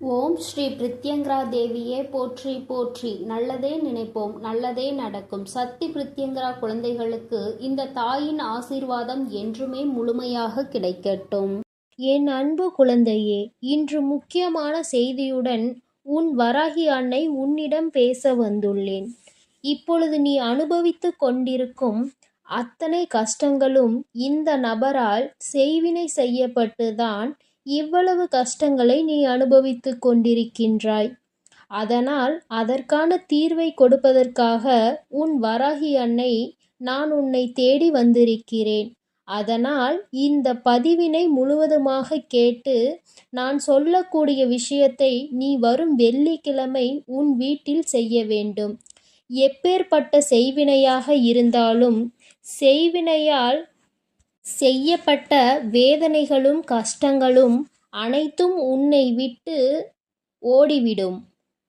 ஓம் ஸ்ரீ பிரித்யங்கரா தேவியே போற்றி போற்றி. நல்லதே நினைப்போம், நல்லதே நடக்கும். சக்தி பிரித்யங்கரா குழந்தைகளுக்கு இந்த தாயின் ஆசீர்வாதம் என்றுமே முழுமையாக கிடைக்கட்டும். என் அன்பு குழந்தையே, இன்று முக்கியமான செய்தியுடன் உன் வராகி அன்னை உன்னிடம் பேச வந்துள்ளேன். இப்பொழுது நீ அனுபவித்துக் கொண்டிருக்கும் அத்தனை கஷ்டங்களும் இந்த நபரால் செய்வினை செய்யப்பட்டுதான் இவ்வளவு கஷ்டங்களை நீ அனுபவித்துக் கொண்டிருக்கின்றாய். அதனால் அதற்கான தீர்வை கொடுப்பதற்காக உன் வராகி அன்னை நான் உன்னை தேடி வந்திருக்கிறேன். அதனால் இந்த பதிவினை முழுவதுமாக கேட்டு நான் சொல்லக்கூடிய விஷயத்தை நீ வரும் வெள்ளிக்கிழமை உன் வீட்டில் செய்ய வேண்டும். எப்பேற்பட்ட செய்வினையாக இருந்தாலும் செய்வினையால் செய்யப்பட்ட வேதனைகளும் கஷ்டங்களும் அனைத்தும் உன்னை விட்டு ஓடிவிடும்.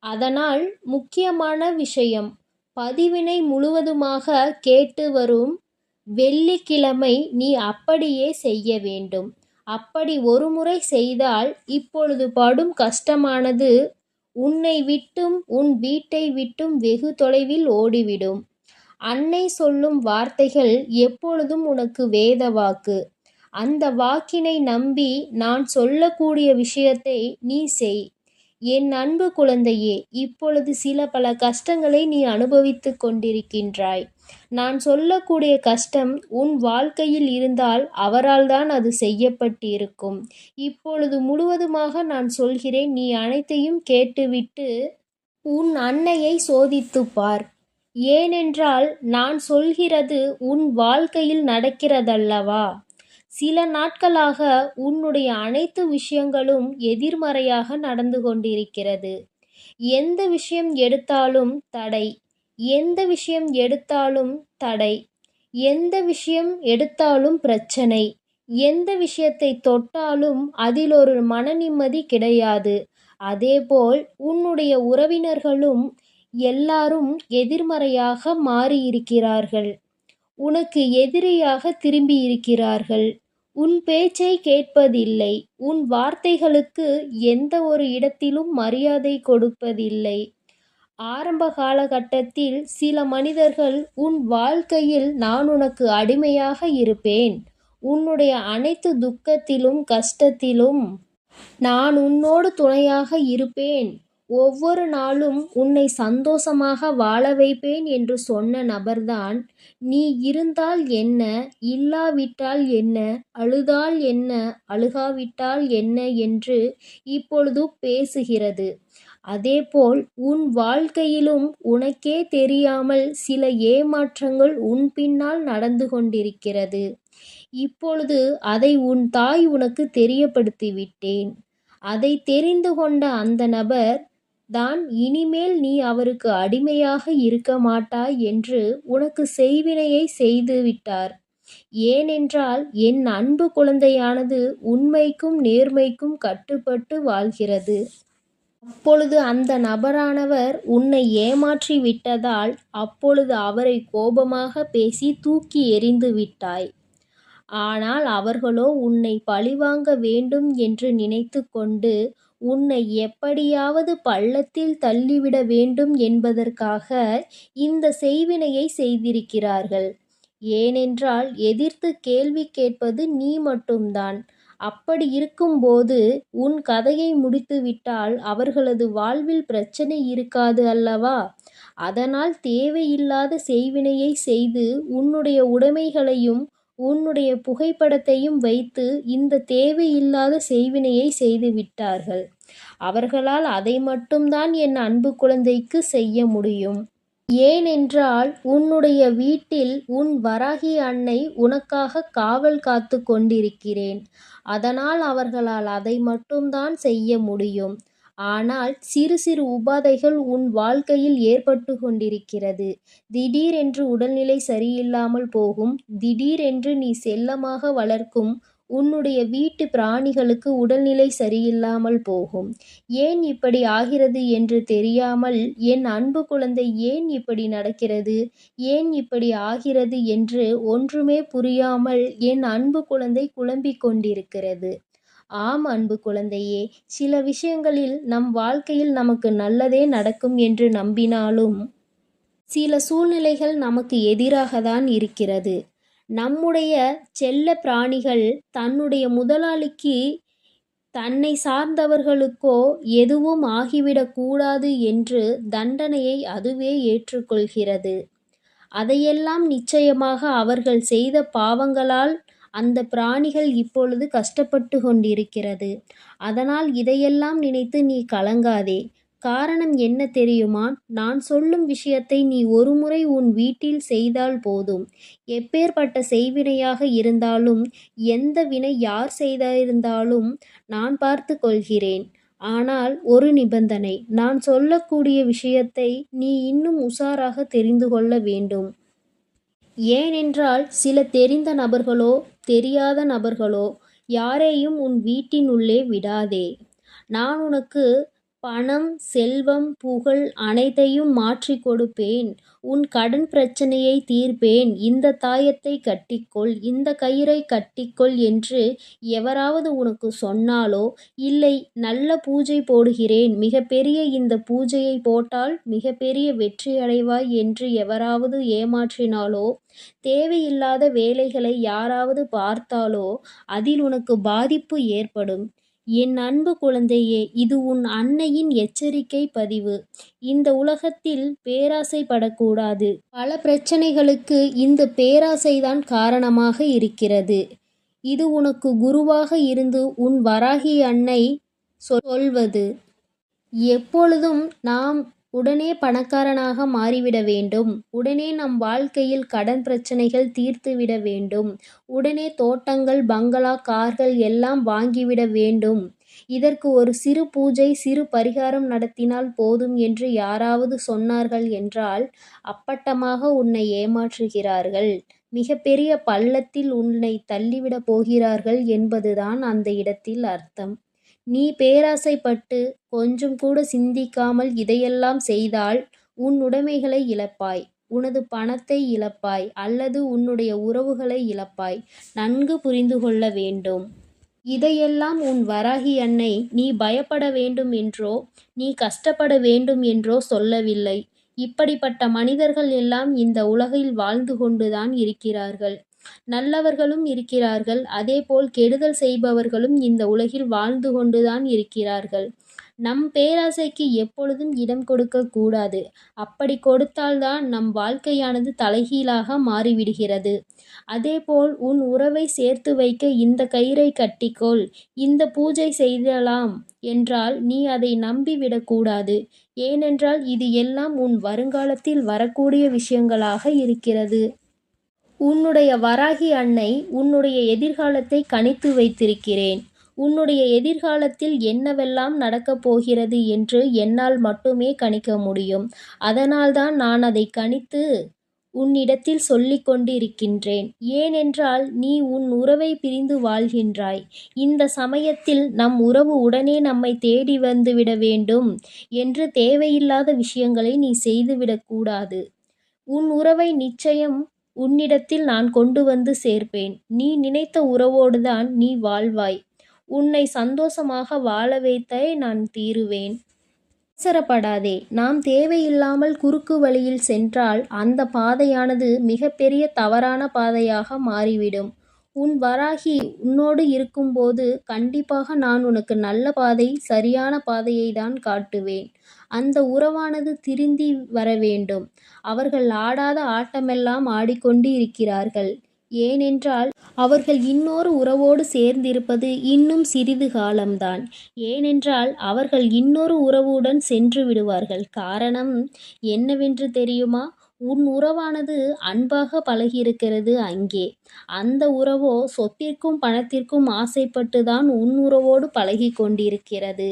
அதனால் முக்கியமான விஷயம், பதிவினை முழுவதுமாக கேட்டு வரும் வெள்ளிக்கிழமை நீ அப்படியே செய்ய வேண்டும். அப்படி ஒரு முறை செய்தால் இப்பொழுது படும் கஷ்டமானது உன்னை விட்டும் உன் வீட்டை விட்டும் வெகு தொலைவில் ஓடிவிடும். அன்னை சொல்லும் வார்த்தைகள் எப்பொழுதும் உனக்கு வேத வாக்கு. அந்த வாக்கினை நம்பி நான் சொல்லக்கூடிய விஷயத்தை நீ செய். என் அன்பு குழந்தையே, இப்பொழுது சில பல கஷ்டங்களை நீ அனுபவித்துக் கொண்டிருக்கின்றாய். நான் சொல்லக்கூடிய கஷ்டம் உன் வாழ்க்கையில் இருந்தால் அவரால் தான் அது செய்யப்பட்டிருக்கும். இப்பொழுது முழுவதுமாக நான் சொல்கிறேன், நீ அனைத்தையும் கேட்டுவிட்டு உன் அன்னையை சோதித்துப் பார். ஏனென்றால் நான் சொல்கிறது உன் வாழ்க்கையில் நடக்கிறதல்லவா? சில நாட்களாக உன்னுடைய அனைத்து விஷயங்களும் எதிர்மறையாக நடந்து கொண்டிருக்கிறது. எந்த விஷயம் எடுத்தாலும் தடை, எந்த விஷயம் எடுத்தாலும் தடை, எந்த விஷயம் எடுத்தாலும் பிரச்சனை, எந்த விஷயத்தை தொட்டாலும் அதில் ஒரு மன நிம்மதி கிடையாது. அதேபோல் உன்னுடைய உறவினர்களும் எல்லாரும் எதிர்மறையாக மாறியிருக்கிறார்கள். உனக்கு எதிரியாக திரும்பி இருக்கிறார்கள். உன் பேச்சை கேட்பதில்லை. உன் வார்த்தைகளுக்கு எந்த ஒரு இடத்திலும் மரியாதை கொடுப்பதில்லை. ஆரம்ப காலகட்டத்தில் சில மனிதர்கள் உன் வாழ்க்கையில் நான் உனக்கு அடிமையாக இருப்பேன், உன்னுடைய அனைத்து துக்கத்திலும் கஷ்டத்திலும் நான் உன்னோடு துணையாக இருப்பேன், ஒவ்வொரு நாளும் உன்னை சந்தோஷமாக வாழ வைப்பேன் என்று சொன்ன நபர்தான் நீ இருந்தால் என்ன, இல்லாவிட்டால் என்ன, அழுதால் என்ன, அழுகாவிட்டால் என்ன என்று இப்பொழுது பேசுகிறது. அதேபோல் உன் வாழ்க்கையிலும் உனக்கே தெரியாமல் சில ஏமாற்றங்கள் உன் பின்னால் நடந்து கொண்டிருக்கிறது. இப்பொழுது அதை உன் தாய் உனக்கு தெரியப்படுத்திவிட்டேன். அதை தெரிந்து கொண்ட அந்த நபர் தான் இனிமேல் நீ அவருக்கு அடிமையாக இருக்க மாட்டாய் என்று உனக்கு செய்வினையை செய்து விட்டார். ஏனென்றால் என் அன்பு குழந்தையானது உண்மைக்கும் நேர்மைக்கும் கட்டுப்பட்டு வாழ்கிறது. அப்பொழுது அந்த நபரானவர் உன்னை ஏமாற்றி விட்டதால் அப்பொழுது அவரை கோபமாக பேசி தூக்கி எறிந்து விட்டாய். ஆனால் அவர்களோ உன்னை பழிவாங்க வேண்டும் என்று நினைத்து கொண்டு உன்னை எப்படியாவது பள்ளத்தில் தள்ளிவிட வேண்டும் என்பதற்காக இந்த செய்வினையை செய்திருக்கிறார்கள். ஏனென்றால் எதிர்த்து கேள்வி கேட்பது நீ மட்டும்தான். அப்படி இருக்கும்போது உன் கதையை முடித்துவிட்டால் அவர்களது வாழ்வில் பிரச்சனை இருக்காது அல்லவா? அதனால் தேவையில்லாத செய்வினையை செய்து உன்னுடைய உடைமைகளையும் உன்னுடைய புகைப்படத்தையும் வைத்து இந்த தேவையில்லாத செய்வினையை செய்து விட்டார்கள். அவர்களால் அதை மட்டும்தான் என் அன்பு குழந்தைக்கு செய்ய முடியும். ஏனென்றால் உன்னுடைய வீட்டில் உன் வராகி அன்னை உனக்காக காவல் காத்து கொண்டிருக்கிறேன். அதனால் அவர்களால் அதை மட்டும்தான் செய்ய முடியும். ஆனால் சிறு சிறு உபாதைகள் உன் வாழ்க்கையில் ஏற்பட்டு கொண்டிருக்கிறது. திடீரென்று உடல்நிலை சரியில்லாமல் போகும். திடீரென்று நீ செல்லமாக வளர்க்கும் உன்னுடைய வீட்டு பிராணிகளுக்கு உடல்நிலை சரியில்லாமல் போகும். ஏன் இப்படி ஆகிறது என்று தெரியாமல் என் அன்பு குழந்தை ஏன் இப்படி நடக்கிறது, ஏன் இப்படி ஆகிறது என்று ஒன்றுமே புரியாமல் என் அன்பு குழந்தை குழம்பிக் கொண்டிருக்கிறது. ஆம் அன்பு குழந்தையே, சில விஷயங்களில் நம் வாழ்க்கையில் நமக்கு நல்லதே நடக்கும் என்று நம்பினாலும் சில சூழ்நிலைகள் நமக்கு எதிராக தான் இருக்கிறது. நம்முடைய செல்ல பிராணிகள் தன்னுடைய முதலாளிக்கு தன்னை சார்ந்தவர்களுக்கோ எதுவும் ஆகிவிடக்கூடாது என்று தண்டனையை அதுவே ஏற்றுக்கொள்கிறது. அதையெல்லாம் நிச்சயமாக அவர்கள் செய்த பாவங்களால் அந்த பிராணிகள் இப்பொழுது கஷ்டப்பட்டு கொண்டிருக்கிறது. அதனால் இதையெல்லாம் நினைத்து நீ கலங்காதே. காரணம் என்ன தெரியுமா? நான் சொல்லும் விஷயத்தை நீ ஒருமுறை உன் வீட்டில் செய்தால் போதும். எப்பேற்பட்ட செய்வினையாக இருந்தாலும், எந்த வினை யார் செய்திருந்தாலும் நான் பார்த்து கொள்கிறேன். ஆனால் ஒரு நிபந்தனை, நான் சொல்லக்கூடிய விஷயத்தை நீ இன்னும் உஷாராக தெரிந்து கொள்ள வேண்டும். ஏனென்றால் சில தெரிந்த நபர்களோ தெரியாத நபர்களோ யாரையும் உன் வீட்டினுள்ளே விடாதே. நான் உனக்கு பணம், செல்வம், புகழ் அனைத்தையும் மாற்றி கொடுப்பேன். உன் கடன் பிரச்சனையை தீர்ப்பேன். இந்த தாயத்தை கட்டிக்கொள், இந்த கயிறை கட்டிக்கொள் என்று எவராவது உனக்கு சொன்னாலோ, இல்லை நல்ல பூஜை போடுகிறேன், மிகப்பெரிய இந்த பூஜையை போட்டால் மிகப்பெரிய வெற்றி அடைவாய் என்று எவராவது ஏமாற்றினாலோ, தேவையில்லாத வேலைகளை யாராவது பார்த்தாலோ அதில் உனக்கு பாதிப்பு ஏற்படும். என் அன்பு குழந்தையே, இது உன் அன்னையின் எச்சரிக்கை பதிவு. இந்த உலகத்தில் பேராசைப்படக்கூடாது. பல பிரச்சனைகளுக்கு இந்த பேராசைதான் காரணமாக இருக்கிறது. இது உனக்கு குருவாக இருந்து உன் வராகி அன்னை சொல்வது. எப்பொழுதும் நாம் உடனே பணக்காரனாக மாறிவிட வேண்டும், உடனே நம் வாழ்க்கையில் கடன் பிரச்சனைகள் தீர்த்துவிட வேண்டும், உடனே தோட்டங்கள், பங்களா, கார்கள் எல்லாம் வாங்கிவிட வேண்டும், இதற்கு ஒரு சிறு பூஜை, சிறு பரிகாரம் நடத்தினால் போதும் என்று யாராவது சொன்னார்கள் என்றால் அப்பட்டமாக உன்னை ஏமாற்றுகிறார்கள். மிகப்பெரிய பள்ளத்தில் உன்னை தள்ளிவிடப் போகிறார்கள் என்பதுதான் அந்த இடத்தில் அர்த்தம். நீ பேராசைப்பட்டு கொஞ்சம் கூட சிந்திக்காமல் இதையெல்லாம் செய்தால் உன் உடைமைகளை இழப்பாய், உனது பணத்தை இழப்பாய், அல்லது உன்னுடைய உறவுகளை இழப்பாய். நன்கு புரிந்து கொள்ள வேண்டும். இதையெல்லாம் உன் வராகி அன்னை நீ பயப்பட வேண்டும் என்றோ, நீ கஷ்டப்பட வேண்டும் என்றோ சொல்லவில்லை. இப்படிப்பட்ட மனிதர்கள் எல்லாம் இந்த உலகில் வாழ்ந்து கொண்டுதான் இருக்கிறார்கள். நல்லவர்களும் இருக்கிறார்கள், அதேபோல் கெடுதல் செய்பவர்களும் இந்த உலகில் வாழ்ந்து கொண்டுதான் இருக்கிறார்கள். நம் பேராசைக்கு எப்பொழுதும் இடம் கொடுக்க கூடாது. அப்படி கொடுத்தால்தான் நம் வாழ்க்கையானது தலைகீழாக மாறிவிடுகிறது. அதேபோல் உன் உறவை சேர்த்து வைக்க இந்த கயிறை கட்டிக்கொள், இந்த பூஜை செய்யலாம் என்றால் நீ அதை நம்பிவிடக்கூடாது. ஏனென்றால் இது எல்லாம் உன் வருங்காலத்தில் வரக்கூடிய விஷயங்களாக இருக்கிறது. உன்னுடைய வராகி அன்னை உன்னுடைய எதிர்காலத்தை கணித்து வைத்திருக்கிறேன். உன்னுடைய எதிர்காலத்தில் என்னவெல்லாம் நடக்கப் போகிறது என்று என்னால் மட்டுமே கணிக்க முடியும். அதனால்தான் நான் அதை கணித்து உன்னிடத்தில் சொல்லிக் கொண்டிருக்கின்றேன். ஏனென்றால் நீ உன் உறவை பிரிந்து வாழ்கின்றாய். இந்த சமயத்தில் நம் உறவு உடனே நம்மை தேடி வந்துவிட வேண்டும் என்று தேவையில்லாத விஷயங்களை நீ செய்துவிடக்கூடாது. உன் உறவை நிச்சயம் உன்னிடத்தில் நான் கொண்டு வந்து சேர்ப்பேன். நீ நினைத்த உறவோடுதான் நீ வாழ்வாய். உன்னை சந்தோஷமாக வாழ வைத்தே நான் தீருவேன். அவசரப்படாதே. நாம் தேவையில்லாமல் குறுக்கு வழியில் சென்றால் அந்த பாதையானது மிகப்பெரிய தவறான பாதையாக மாறிவிடும். உன் வராகி உன்னோடு இருக்கும்போது கண்டிப்பாக நான் உனக்கு நல்ல பாதை, சரியான பாதையை தான் காட்டுவேன். அந்த உறவானது திருந்தி வர வேண்டும். அவர்கள் ஆடாத ஆட்டமெல்லாம் ஆடிக்கொண்டு இருக்கிறார்கள். ஏனென்றால் அவர்கள் இன்னொரு உறவோடு சேர்ந்திருப்பது இன்னும் சிறிது காலம்தான். ஏனென்றால் அவர்கள் இன்னொரு உறவுடன் சென்று விடுவார்கள். காரணம் என்னவென்று தெரியுமா? உன் உறவானது அன்பாக பழகியிருக்கிறது அங்கே. அந்த உறவோ சொத்திற்கும் பணத்திற்கும் ஆசைப்பட்டுதான் உன் உறவோடு பழகி கொண்டிருக்கிறது.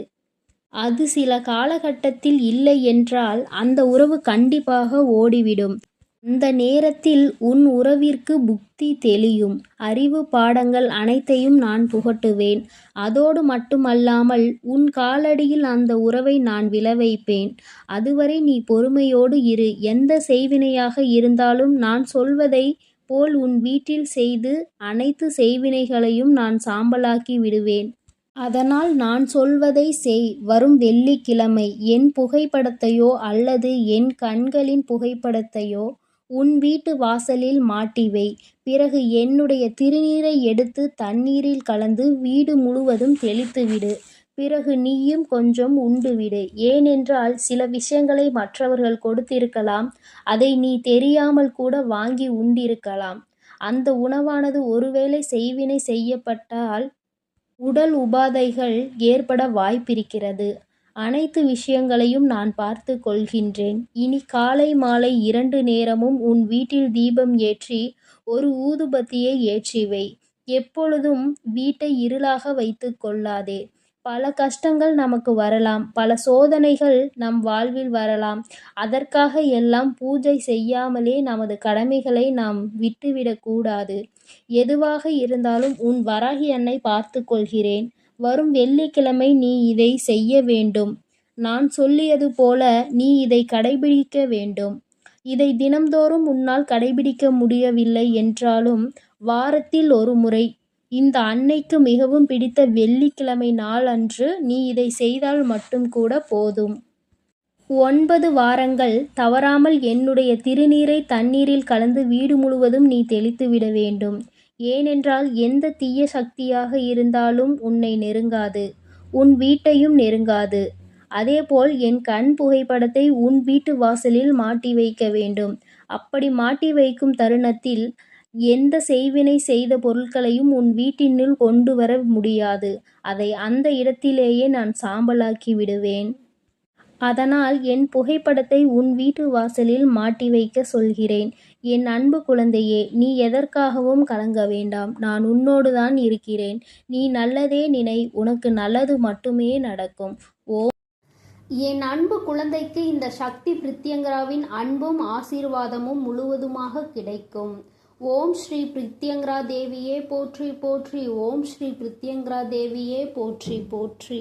அது சில காலகட்டத்தில் இல்லை என்றால் அந்த உறவு கண்டிப்பாக ஓடிவிடும். அந்த நேரத்தில் உன் உறவிற்கு புத்தி தெளியும். அறிவு பாடங்கள் அனைத்தையும் நான் புகட்டுவேன். அதோடு மட்டுமல்லாமல் உன் காலடியில் அந்த உறவை நான் விழவைப்பேன். அதுவரை நீ பொறுமையோடு இரு. எந்த செய்வினையாக இருந்தாலும் நான் சொல்வதை போல் உன் வீட்டில் செய்து அனைத்து செய்வினைகளையும் நான் சாம்பலாக்கி விடுவேன். அதனால் நான் சொல்வதை செய். வரும் வெள்ளிக்கிழமை என் புகைப்படத்தையோ அல்லது என் கண்களின் புகைப்படத்தையோ உன் வீட்டு வாசலில் மாட்டி வை. பிறகு என்னுடைய திருநீரை எடுத்து தண்ணீரில் கலந்து வீடு முழுவதும் தெளித்துவிடு. பிறகு நீயும் கொஞ்சம் உண்டுவிடு. ஏனென்றால் சில விஷயங்களை மற்றவர்கள் கொடுத்திருக்கலாம். அதை நீ தெரியாமல் கூட வாங்கி உண்டிருக்கலாம். அந்த உணவானது ஒருவேளை செய்வினை செய்யப்பட்டால் உடல் உபாதைகள் ஏற்பட வாய்ப்பிருக்கிறது. அனைத்து விஷயங்களையும் நான் பார்த்து கொள்கின்றேன். இனி காலை மாலை 2 நேரமும் உன் வீட்டில் தீபம் ஏற்றி ஒரு ஊதுபத்தியை ஏற்றி வை. எப்பொழுதும் வீட்டை இருளாக வைத்துக் கொள்ளாதே. பல கஷ்டங்கள் நமக்கு வரலாம், பல சோதனைகள் நம் வாழ்வில் வரலாம். அதற்காக எல்லாம் பூஜை செய்யாமலே நமது கடமைகளை நாம் விட்டுவிடக்கூடாது. எதுவாக இருந்தாலும் உன் வராகி அன்னை பார்த்து கொள்கிறேன். வரும் வெள்ளிக்கிழமை நீ இதை செய்ய வேண்டும். நான் சொல்லியது போல நீ இதை கடைபிடிக்க வேண்டும். இதை தினம்தோறும் உன்னால் கடைபிடிக்க முடியவில்லை என்றாலும் வாரத்தில் ஒரு முறை, இந்த அன்னைக்கு மிகவும் பிடித்த வெள்ளிக்கிழமை நாள் அன்று நீ இதை செய்தால் மட்டும் கூட போதும். 9 வாரங்கள் தவறாமல் என்னுடைய திருநீரை தண்ணீரில் கலந்து வீடு முழுவதும் நீ தெளித்துவிட வேண்டும். ஏனென்றால் எந்த தீய சக்தியாக இருந்தாலும் உன்னை நெருங்காது, உன் வீட்டையும் நெருங்காது. அதேபோல் என் கண் புகைப்படத்தை உன் வீட்டு வாசலில் மாட்டி வைக்க வேண்டும். அப்படி மாட்டி வைக்கும் தருணத்தில் எந்த செய்வினை செய்த பொருட்களையும் உன் வீட்டினுள் கொண்டு வர முடியாது. அதை அந்த இடத்திலேயே நான் சாம்பலாக்கி விடுவேன். அதனால் என் புகைப்படத்தை உன் வீட்டு வாசலில் மாட்டி வைக்க சொல்கிறேன். என் அன்பு குழந்தையே, நீ எதற்காகவும் கலங்க வேண்டாம். நான் உன்னோடுதான் இருக்கிறேன். நீ நல்லதே நினை, உனக்கு நல்லது மட்டுமே நடக்கும். என் அன்பு குழந்தைக்கு இந்த சக்தி பிரித்யங்கராவின் அன்பும் ஆசீர்வாதமும் முழுவதுமாக கிடைக்கும். ஓம் ஸ்ரீ பிரித்யங்கரா தேவியே போற்றி போற்றி. ஓம் ஸ்ரீ பிரித்யங்கரா தேவியே போற்றி போற்றி.